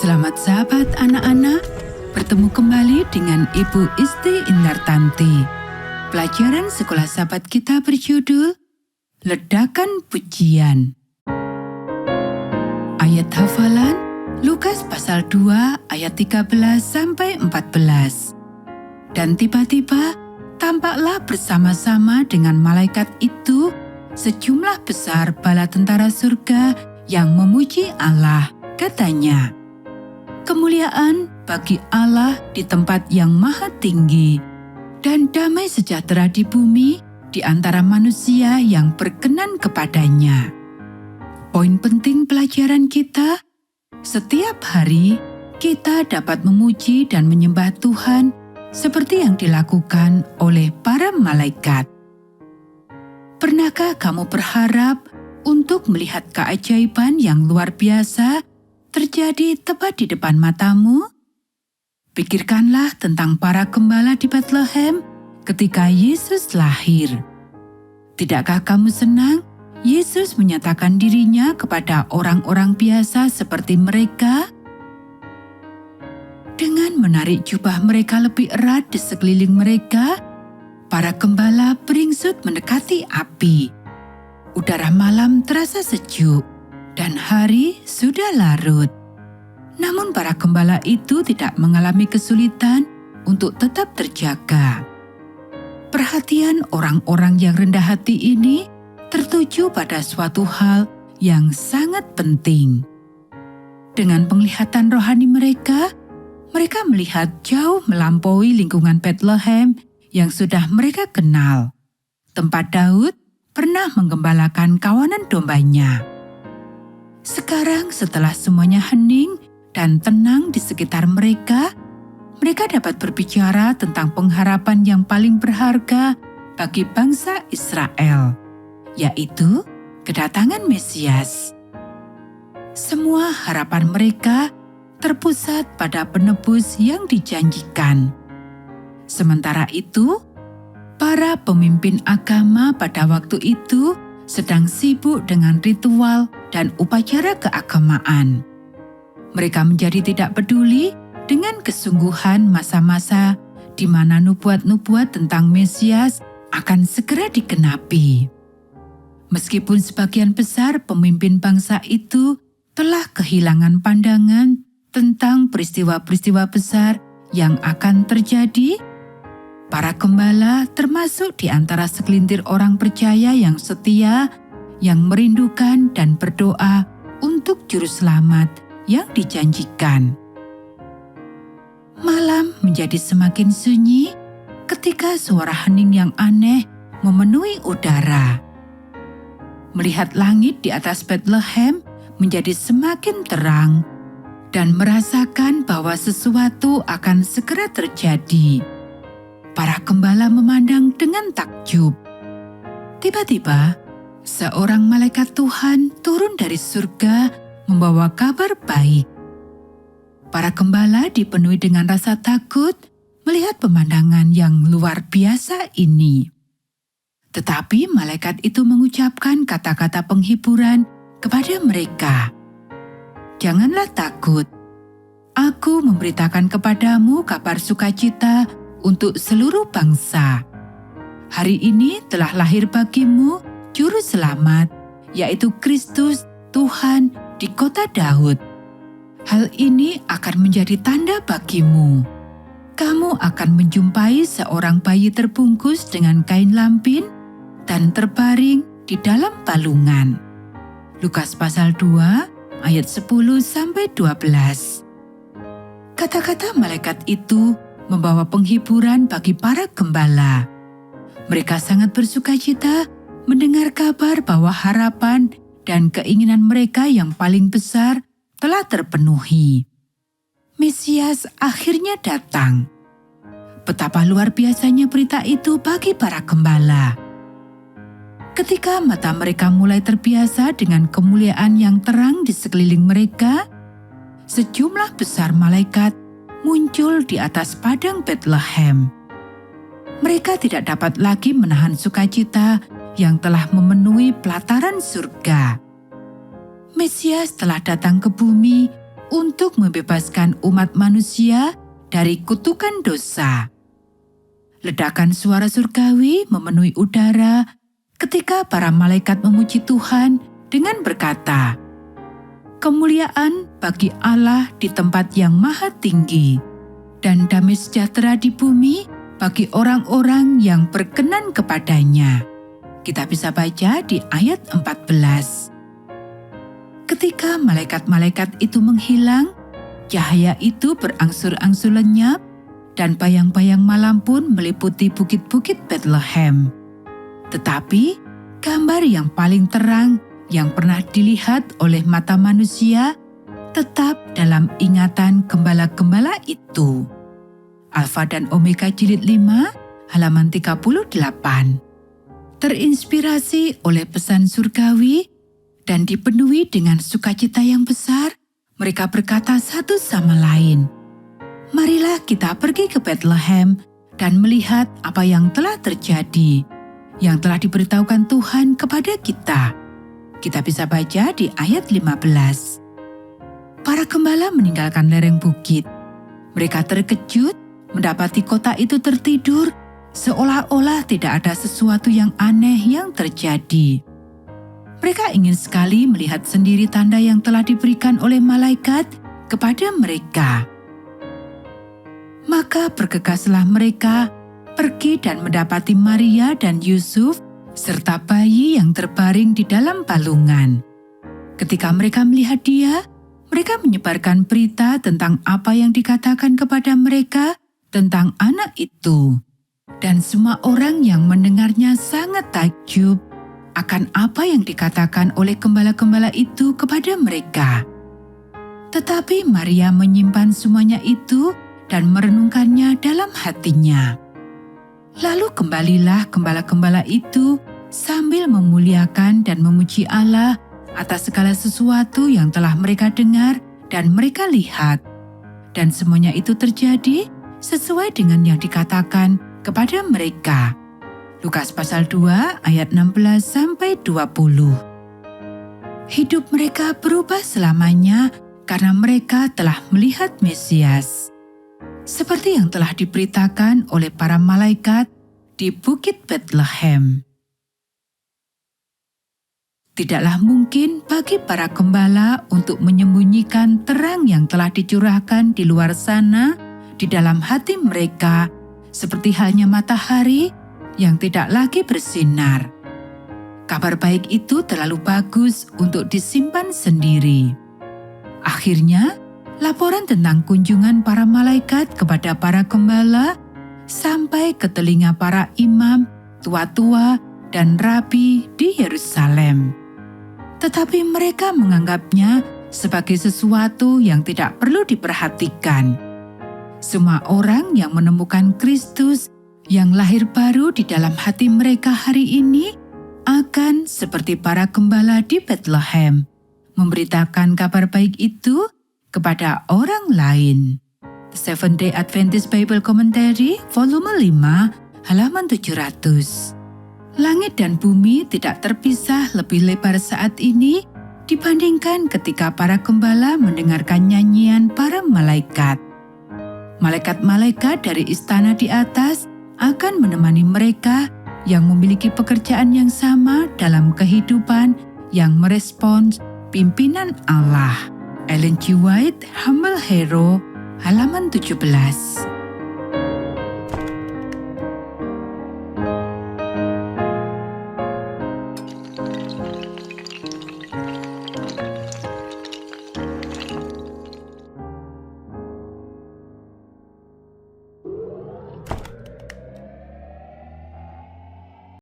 Selamat sahabat anak-anak, bertemu kembali dengan Ibu Isti Indartanti. Pelajaran sekolah sahabat kita berjudul Ledakan Pujian. Ayat hafalan Lukas pasal 2 ayat 13-14. Dan tiba-tiba tampaklah bersama-sama dengan malaikat itu sejumlah besar bala tentara surga yang memuji Allah. Katanya, kemuliaan bagi Allah di tempat yang maha tinggi, dan damai sejahtera di bumi di antara manusia yang berkenan kepadanya. Poin penting pelajaran kita, setiap hari kita dapat memuji dan menyembah Tuhan seperti yang dilakukan oleh para malaikat. Pernahkah kamu berharap untuk melihat keajaiban yang luar biasa terjadi tepat di depan matamu? Pikirkanlah tentang para gembala di Bethlehem ketika Yesus lahir. Tidakkah kamu senang Yesus menyatakan dirinya kepada orang-orang biasa seperti mereka? Dengan menarik jubah mereka lebih erat di sekeliling mereka, para gembala beringsut mendekati api. Udara malam terasa sejuk, dan hari sudah larut. Namun para gembala itu tidak mengalami kesulitan untuk tetap terjaga. Perhatian orang-orang yang rendah hati ini tertuju pada suatu hal yang sangat penting. Dengan penglihatan rohani mereka melihat jauh melampaui lingkungan Bethlehem yang sudah mereka kenal, tempat Daud pernah menggembalakan kawanan dombanya. Sekarang setelah semuanya hening dan tenang di sekitar mereka dapat berbicara tentang pengharapan yang paling berharga bagi bangsa Israel, yaitu kedatangan Mesias. Semua harapan mereka terpusat pada penebus yang dijanjikan. Sementara itu, para pemimpin agama pada waktu itu sedang sibuk dengan ritual dan upacara keagamaan. Mereka menjadi tidak peduli dengan kesungguhan masa-masa di mana nubuat-nubuat tentang Mesias akan segera dikenapi. Meskipun sebagian besar pemimpin bangsa itu telah kehilangan pandangan tentang peristiwa-peristiwa besar yang akan terjadi, para gembala termasuk di antara segelintir orang percaya yang setia, yang merindukan dan berdoa untuk juru selamat yang dijanjikan. Malam menjadi semakin sunyi ketika suara hening yang aneh memenuhi udara. Melihat langit di atas Bethlehem menjadi semakin terang dan merasakan bahwa sesuatu akan segera terjadi. Para gembala memandang dengan takjub. Tiba-tiba, seorang malaikat Tuhan turun dari surga membawa kabar baik. Para gembala dipenuhi dengan rasa takut melihat pemandangan yang luar biasa ini. Tetapi malaikat itu mengucapkan kata-kata penghiburan kepada mereka. Janganlah takut. Aku memberitakan kepadamu kabar sukacita untuk seluruh bangsa. Hari ini telah lahir bagimu Juru Selamat, yaitu Kristus Tuhan di kota Daud. Hal ini akan menjadi tanda bagimu. Kamu akan menjumpai seorang bayi terbungkus dengan kain lampin dan terbaring di dalam palungan. Lukas pasal 2 ayat 10-12. Kata-kata malaikat itu membawa penghiburan bagi para gembala. Mereka sangat bersukacita mendengar kabar bahwa harapan dan keinginan mereka yang paling besar telah terpenuhi. Mesias akhirnya datang. Betapa luar biasanya berita itu bagi para gembala. Ketika mata mereka mulai terbiasa dengan kemuliaan yang terang di sekeliling mereka, sejumlah besar malaikat muncul di atas padang Bethlehem. Mereka tidak dapat lagi menahan sukacita yang telah memenuhi pelataran surga. Mesias telah datang ke bumi untuk membebaskan umat manusia dari kutukan dosa. Ledakan suara surgawi memenuhi udara ketika para malaikat memuji Tuhan dengan berkata, "Kemuliaan bagi Allah di tempat yang maha tinggi, dan damai sejahtera di bumi bagi orang-orang yang berkenan kepadanya." Kita bisa baca di ayat 14. Ketika malaikat-malaikat itu menghilang, cahaya itu berangsur-angsur lenyap, dan bayang-bayang malam pun meliputi bukit-bukit Bethlehem. Tetapi gambar yang paling terang yang pernah dilihat oleh mata manusia tetap dalam ingatan gembala-gembala itu. Alfa dan Omega jilid 5, halaman 38. Terinspirasi oleh pesan surgawi dan dipenuhi dengan sukacita yang besar, mereka berkata satu sama lain, "Marilah kita pergi ke Bethlehem dan melihat apa yang telah terjadi, yang telah diberitahukan Tuhan kepada kita." Kita bisa baca di ayat 15. Para gembala meninggalkan lereng bukit. Mereka terkejut mendapati kota itu tertidur, seolah-olah tidak ada sesuatu yang aneh yang terjadi. Mereka ingin sekali melihat sendiri tanda yang telah diberikan oleh malaikat kepada mereka. Maka bergegaslah mereka pergi dan mendapati Maria dan Yusuf serta bayi yang terbaring di dalam palungan. Ketika mereka melihat dia, mereka menyebarkan berita tentang apa yang dikatakan kepada mereka tentang anak itu. Dan semua orang yang mendengarnya sangat takjub akan apa yang dikatakan oleh gembala-gembala itu kepada mereka. Tetapi Maria menyimpan semuanya itu dan merenungkannya dalam hatinya. Lalu kembalilah gembala-gembala itu sambil memuliakan dan memuji Allah atas segala sesuatu yang telah mereka dengar dan mereka lihat. Dan semuanya itu terjadi sesuai dengan yang dikatakan kepada mereka. Lukas pasal 2 ayat 16-20. Hidup mereka berubah selamanya karena mereka telah melihat Mesias. Seperti yang telah diberitakan oleh para malaikat di Bukit Bethlehem. Tidaklah mungkin bagi para gembala untuk menyembunyikan terang yang telah dicurahkan di luar sana di dalam hati mereka, seperti halnya matahari yang tidak lagi bersinar. Kabar baik itu terlalu bagus untuk disimpan sendiri. Akhirnya, laporan tentang kunjungan para malaikat kepada para gembala sampai ke telinga para imam, tua-tua, dan rabi di Yerusalem. Tetapi mereka menganggapnya sebagai sesuatu yang tidak perlu diperhatikan. Semua orang yang menemukan Kristus yang lahir baru di dalam hati mereka hari ini akan seperti para gembala di Bethlehem, memberitakan kabar baik itu kepada orang lain. The Seventh-day Adventist Bible Commentary, volume 5, halaman 700. Langit dan bumi tidak terpisah lebih lebar saat ini dibandingkan ketika para gembala mendengarkan nyanyian para malaikat. Malaikat-malaikat dari istana di atas akan menemani mereka yang memiliki pekerjaan yang sama dalam kehidupan yang merespons pimpinan Allah. Ellen G. White, Humble Hero, halaman 17.